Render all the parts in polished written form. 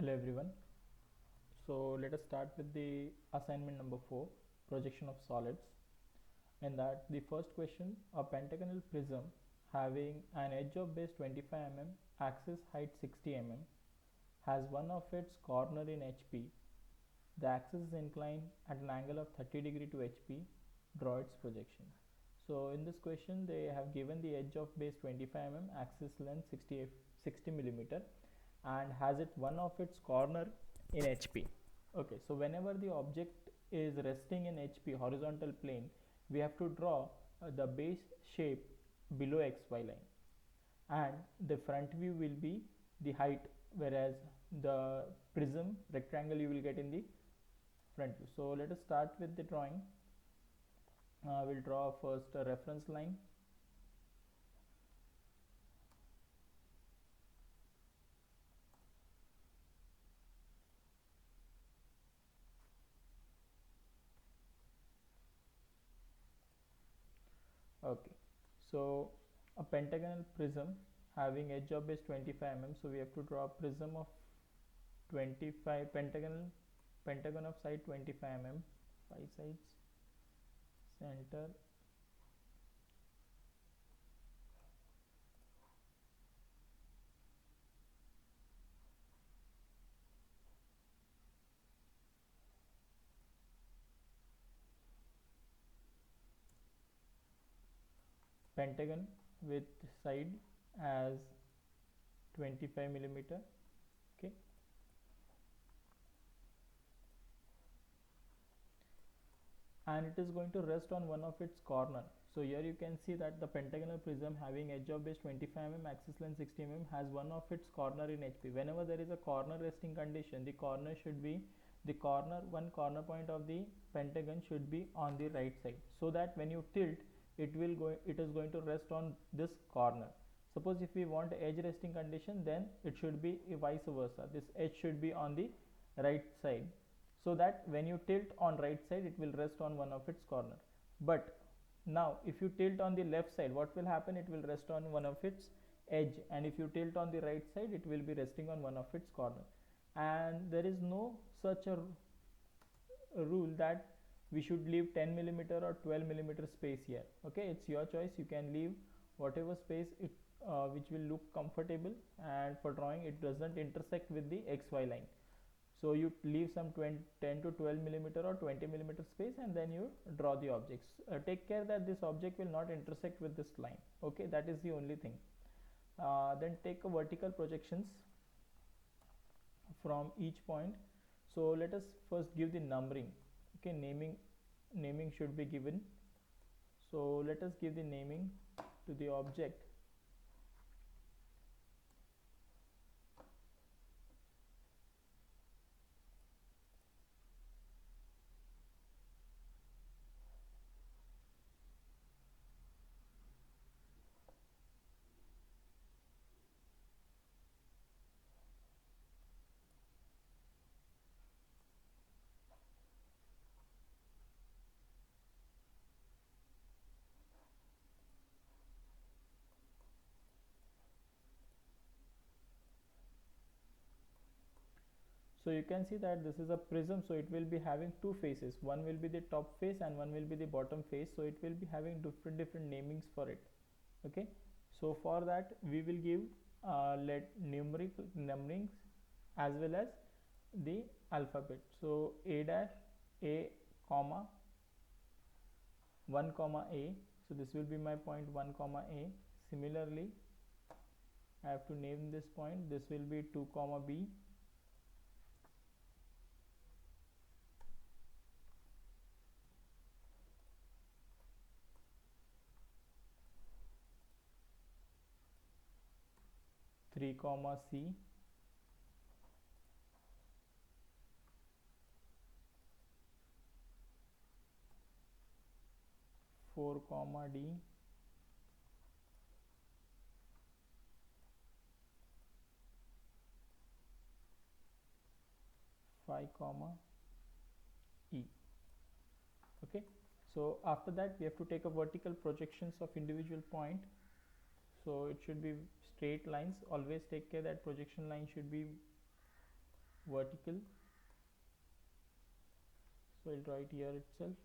Hello everyone. So let us start with the assignment number 4, projection of solids. In that, the first question, a pentagonal prism having an edge of base 25 mm, axis height 60 mm, has one of its corner in HP. The axis is inclined at an angle of 30 degree to HP. Draw its projection. So in this question, they have given the edge of base 25 mm, axis length 60 millimeter, and has it one of its corner in HP. Okay, so whenever the object is resting in HP horizontal plane, we have to draw the base shape below XY line, and the front view will be the height, whereas the prism rectangle you will get in the front view. So let us start with the drawing. We'll draw first a reference line. Okay, so a pentagonal prism having edge of base 25 mm, so we have to draw a prism of 25 pentagon of side 25 mm, 5 sides, center, pentagon with side as 25 millimeter. Okay, and it is going to rest on one of its corner. So here you can see that the pentagonal prism having edge of base 25 mm, axis length 60 mm, has one of its corner in HP. Whenever there is a corner resting condition, the corner should be one corner point of the pentagon should be on the right side, so that when you tilt, it is going to rest on this corner. Suppose if we want edge resting condition, then it should be vice versa. This edge should be on the right side, so that when you tilt on right side, it will rest on one of its corner. But now if you tilt on the left side, what will happen? It will rest on one of its edge, and if you tilt on the right side, it will be resting on one of its corner. And there is no such a rule that we should leave 10 millimeter or 12 millimeter space here. Okay, it's your choice. You can leave whatever space which will look comfortable, and for drawing it doesn't intersect with the XY line. So you leave some 10 to 12 millimeter or 20 millimeter space, and then you draw the objects. Take care that this object will not intersect with this line. Okay, that is the only thing. Then take a vertical projections from each point. So let us first give the numbering. Okay, naming should be given. So let us give the naming to the object. So you can see that this is a prism, so it will be having two faces. One will be the top face and one will be the bottom face, so it will be having different namings for it. Okay, so for that we will give let numeric numberings as well as the alphabet. So a dash, a comma 1 comma a, so this will be my point 1 comma a. Similarly, I have to name this point. This will be 2 comma b, 3 comma c, 4 comma d, 5 comma e. Okay, so after that we have to take a vertical projections of individual point. So it should be straight lines. Always take care that projection line should be vertical, so I'll draw it here itself.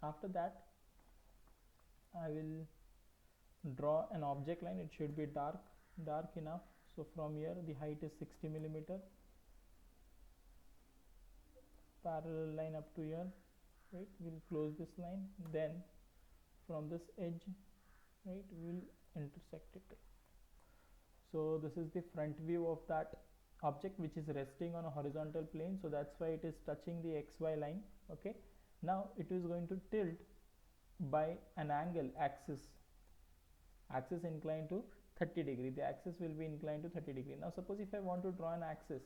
After that I will draw an object line. It should be dark enough. So from here the height is 60 millimeter, parallel line up to here, right? We'll close this line, then from this edge, right, we'll intersect it. So this is the front view of that object which is resting on a horizontal plane, so that's why it is touching the xy line. Okay, now it is going to tilt by an angle, axis inclined to 30 degree. The axis will be inclined to 30 degree. Now suppose if I want to draw an axis,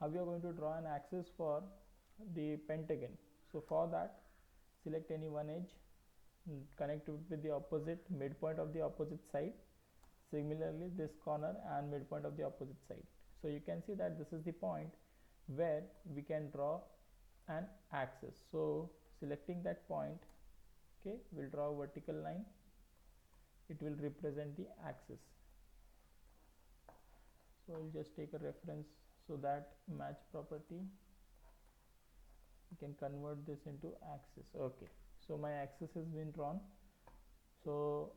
how we are going to draw an axis for the pentagon? So for that, select any one edge, connect it with the opposite midpoint of the opposite side. Similarly this corner and midpoint of the opposite side. So you can see that this is the point where we can draw an axis. So selecting that point, okay, we'll draw a vertical line. It will represent the axis. So I'll just take a reference, so that match property, we can convert this into axis. Okay, so my axis has been drawn. So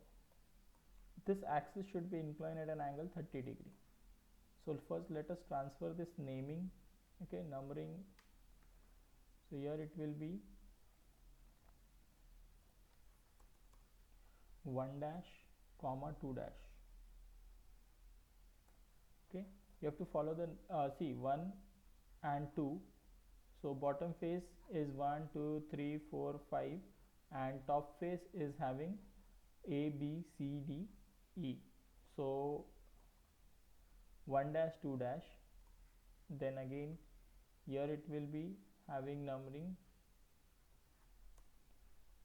this axis should be inclined at an angle 30 degree. So first let us transfer this naming, okay, numbering. So here it will be 1 dash comma 2 dash. Okay, you have to follow the see 1 and 2. So bottom face is 1 2 3 4 5 and top face is having A B C D E. So 1 dash 2 dash, then again here it will be having numbering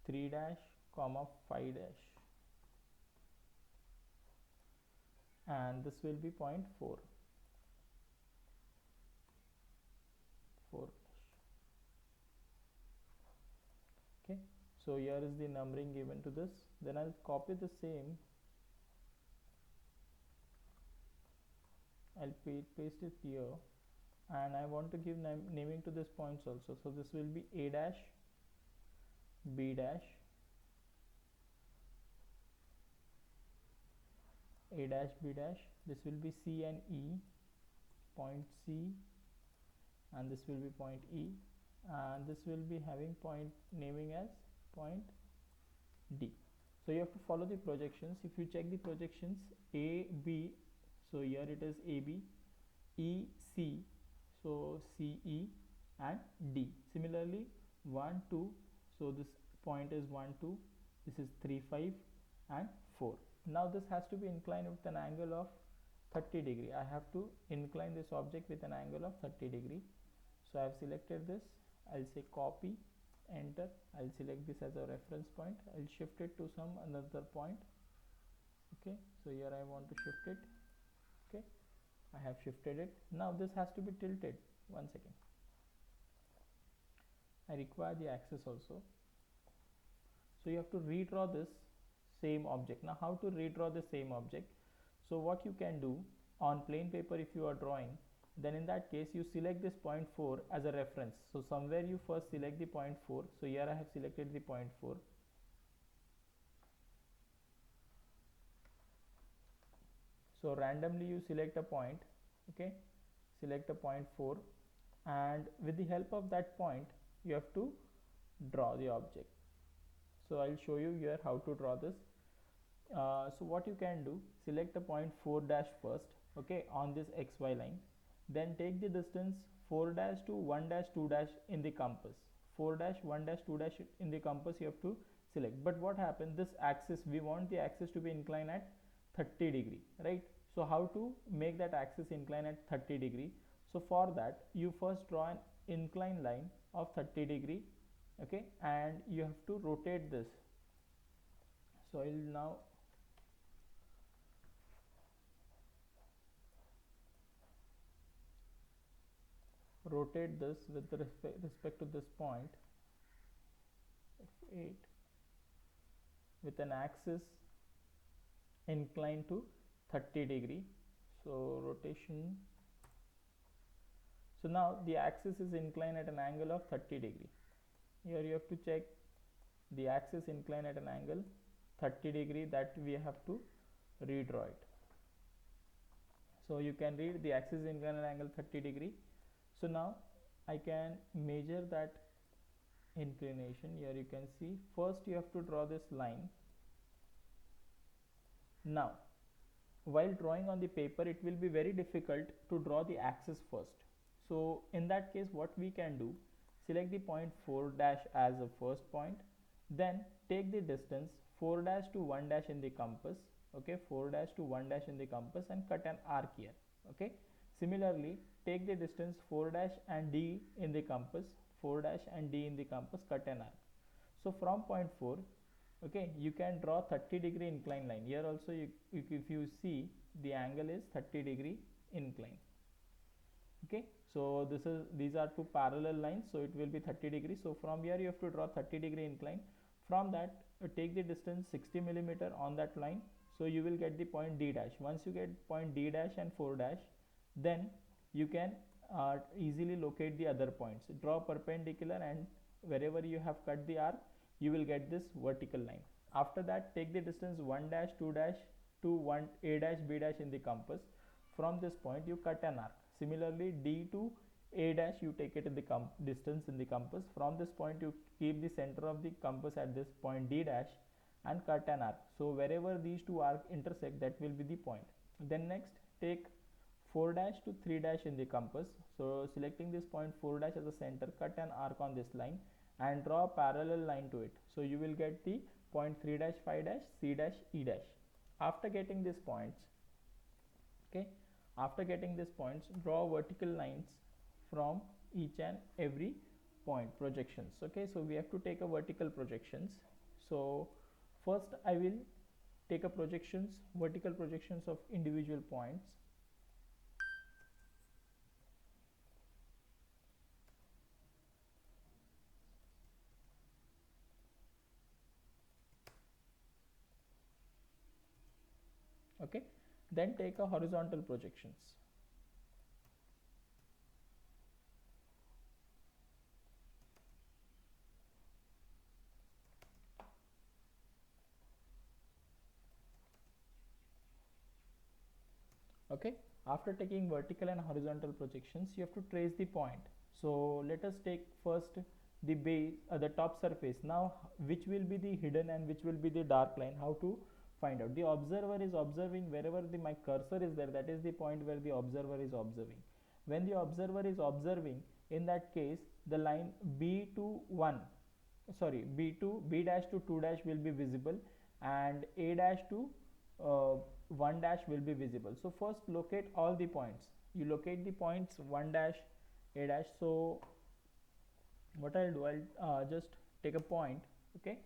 3 dash comma 5 dash, and this will be 0.4 dash. Okay, so here is the numbering given to this. Then I'll copy the same, I'll paste it here, and I want to give naming to this points also. So this will be A dash, B dash, A dash, B dash. This will be C and E, point C, and this will be point E, and this will be having point naming as point D. So you have to follow the projections. If you check the projections, A, B, so here it is AB, E, C, so CE and D. Similarly 1 2, so this point is 1 2, this is 3 5 and 4. Now this has to be inclined with an angle of 30 degree. I have to incline this object with an angle of 30 degree. So I have selected this. I'll say copy, enter. I'll select this as a reference point. I'll shift it to some another point. Okay, so here I want to shift it. Okay, I have shifted it. Now this has to be tilted. 1 second. I require the axis also. So you have to redraw this same object. Now how to redraw the same object? So what you can do on plain paper, if you are drawing, then in that case you select this point 4 as a reference. So somewhere you first select the point 4. So here I have selected the point 4. So randomly you select a point, okay, select a point 4, and with the help of that point you have to draw the object. So I'll show you here how to draw this. So what you can do, select a point 4 dash first, okay, on this XY line, then take the distance 4 dash to 1 dash 2 dash in the compass. 4 dash 1 dash 2 dash in the compass you have to select. But what happened, this axis, we want the axis to be inclined at 30 degree, right? So how to make that axis incline at 30 degree? So for that you first draw an inclined line of 30 degree, okay, and you have to rotate this. So I will now rotate this with respect to this point. F8 with an axis inclined to 30 degree. So rotation. So now the axis is inclined at an angle of 30 degree. Here you have to check the axis inclined at an angle 30 degree, that we have to redraw it. So you can read the axis inclined at an angle 30 degree. So now I can measure that inclination. Here you can see, first you have to draw this line. Now while drawing on the paper, it will be very difficult to draw the axis first. So in that case, what we can do, select the point 4 dash as a first point, then take the distance 4 dash to 1 dash in the compass. Okay, 4 dash to 1 dash in the compass, and cut an arc here. Okay, similarly take the distance 4 dash and D in the compass, 4 dash and D in the compass, cut an arc. So from point 4, okay, you can draw 30 degree incline line. Here also if you see, the angle is 30 degree incline. Okay, so these are two parallel lines, so it will be 30 degree. So from here you have to draw 30 degree incline. From that, take the distance 60 millimeter on that line. So you will get the point D dash. Once you get point D dash and 4 dash, then you can easily locate the other points. Draw perpendicular, and wherever you have cut the arc, you will get this vertical line. After that, take the distance 1 dash, 2 dash to 1 A dash, B dash in the compass. From this point you cut an arc. Similarly, D to A dash, you take it in the distance in the compass. From this point you keep the center of the compass at this point D dash and cut an arc. So wherever these two arcs intersect, that will be the point. Then next, take 4 dash to 3 dash in the compass. So selecting this point 4 dash as a center, cut an arc on this line and draw a parallel line to it. So you will get the point 3 dash, 5 dash, C dash, E dash. After getting these points, okay, after getting these points, draw vertical lines from each and every point, projections. Okay, so we have to take a vertical projections. So first I will take a vertical projections of individual points. Okay, then take a horizontal projections. Okay, after taking vertical and horizontal projections, you have to trace the point. So let us take first the base, the top surface. Now which will be the hidden and which will be the dark line, how to find out? The observer is observing wherever my cursor is there, that is the point where the observer is observing. When the observer is observing, in that case the line B to 1, sorry, B dash to 2 dash will be visible, and A dash to 1 dash will be visible. So first locate all the points. You locate the points 1 dash, A dash. So what I'll do, I'll just take a point. Okay,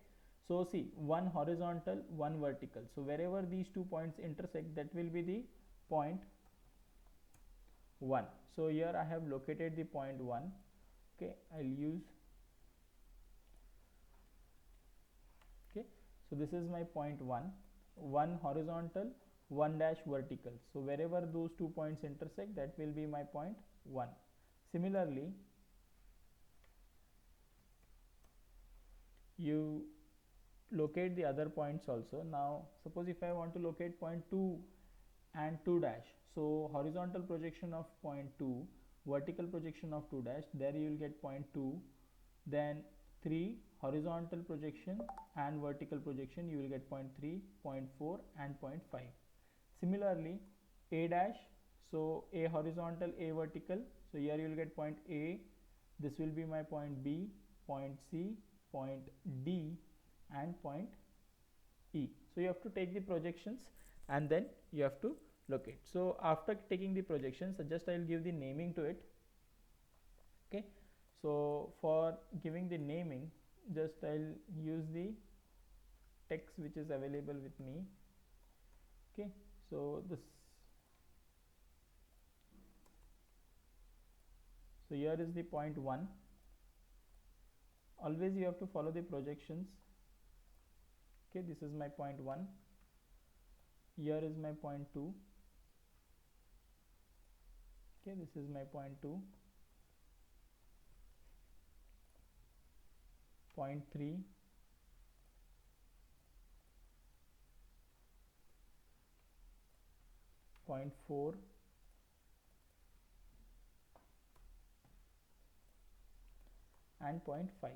so see, one horizontal, one vertical. So wherever these 2 points intersect, that will be the point 1. So here I have located the point 1. Okay, I'll use, okay, so this is my point 1, one horizontal, 1 dash vertical. So wherever those 2 points intersect, that will be my point 1. Similarly, you locate the other points also. Now suppose if I want to locate point 2 and 2 dash, so horizontal projection of point 2, vertical projection of 2 dash, there you will get point 2. Then 3 horizontal projection and vertical projection, you will get point 3, point 4 and point 5. Similarly, A dash, so A horizontal, A vertical, so here you will get point A, this will be my point B, point C, point D and point E. So you have to take the projections and then you have to locate. So after taking the projections, just I will give the naming to it. Okay, so for giving the naming, just I'll use the text which is available with me. Okay, so so here is the point 1. always you have to follow the projections. Okay, this is my point 1, here is my point 2. Okay, this is my point 2, point 3, point 4, and point 5.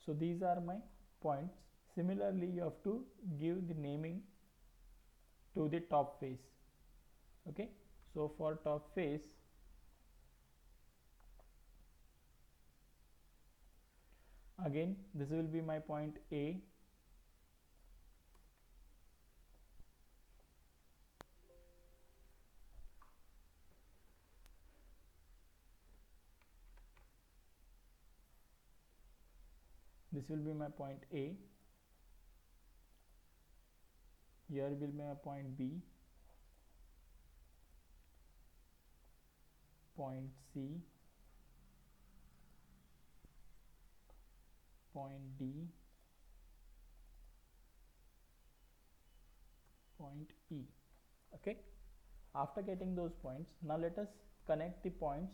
So these are my points. Similarly, you have to give the naming to the top face. Okay, so for top face, again this will be my point A, this will be my point A, here will be my point B, point C, point D, point E. Okay, after getting those points, now let us connect the points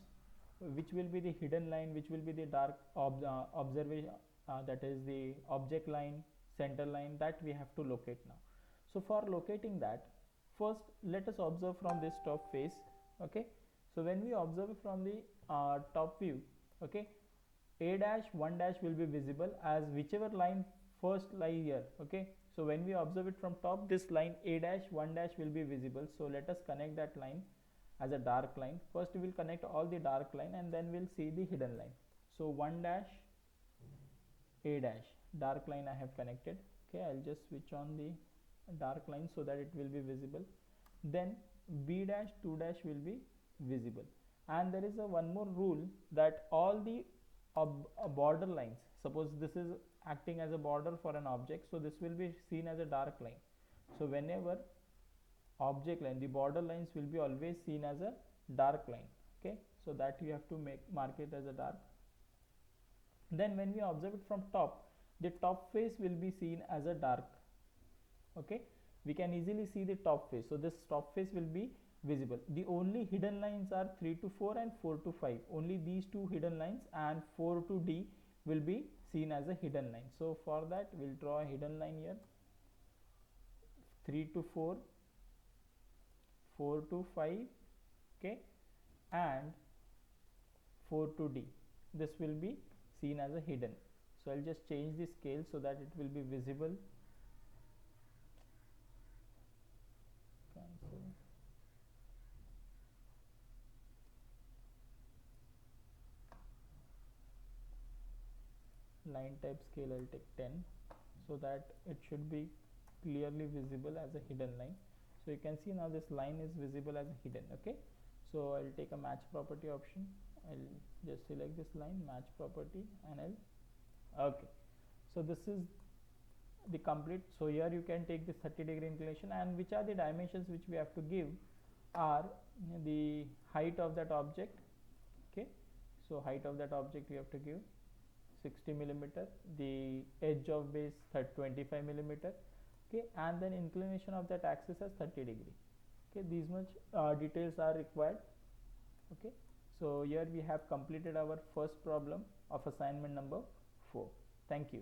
which will be the hidden line, which will be the dark observation, that is the object line, center line, that we have to locate now. So for locating that, first let us observe from this top face. Okay, so when we observe from the top view, okay, A dash 1 dash will be visible as whichever line first lie here. Okay, so when we observe it from top, this line A dash 1 dash will be visible. So let us connect that line as a dark line. First we will connect all the dark line and then we'll see the hidden line. So 1 dash A dash, dark line I have connected. Okay, I'll just switch on the dark line so that it will be visible. Then B dash 2 dash will be visible. And there is a one more rule, that all the border lines, suppose this is acting as a border for an object, so this will be seen as a dark line. So whenever object line, the border lines will be always seen as a dark line. Okay, so that you have to mark it as a dark. Then when we observe it from top, the top face will be seen as a dark. Okay, we can easily see the top face, so this top face will be visible. The only hidden lines are 3 to 4 and 4 to 5. Only these two hidden lines, and 4 to D will be seen as a hidden line. So for that we'll draw a hidden line here, 3 to 4, 4 to 5, okay, and 4 to D. This will be seen as a hidden. So I'll just change the scale so that it will be visible. Cancel. Line type scale I'll take 10 so that it should be clearly visible as a hidden line. So you can see now this line is visible as a hidden. Okay, so I'll take a match property option. I'll just select this line, match property, and I'll okay. So this is the complete. So here you can take this 30-degree inclination, and which are the dimensions which we have to give are the height of that object. Okay, so height of that object we have to give 60 millimeter, the edge of base 25 millimeter. Okay, and then inclination of that axis as 30 degree. Okay, these much details are required. Okay, so here we have completed our first problem of assignment number 4. Thank you.